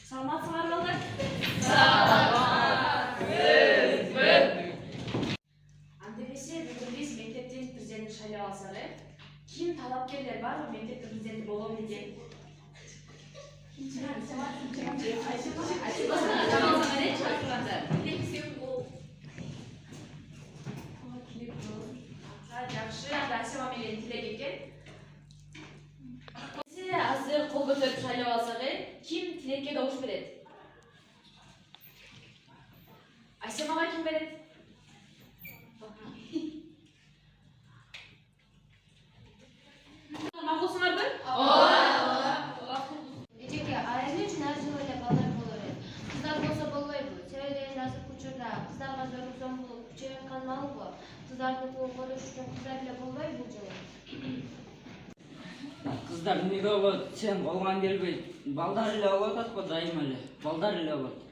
Саламатсыңар балдар? Антебесе бүгін біз мектептен президент шайлап алсақ, ким талапкерлер бар ма мектептің президенті болом деген? Жақшы, Асема менен тілек екен. Азыр қол көтеріп шайлап алсақ, ким тілекке дауыс береді? Асемаға ким береді? Мақұлсыңар ба? Эжеке, айрым үчүн ар жыл эле балдар болор экен. Кыздар болсо болбойбу. Себеби азыркы учурда кыздарга зорлук-зомбулук күчөйүп калмалыбы? Кыздардыкы көрүш үчүн кыздар эле болбой бул жолу. Kızlar emне болот, сен колгоң келбейт. Балдар эле болуп атат го дайыма эле. Балдар эле болот.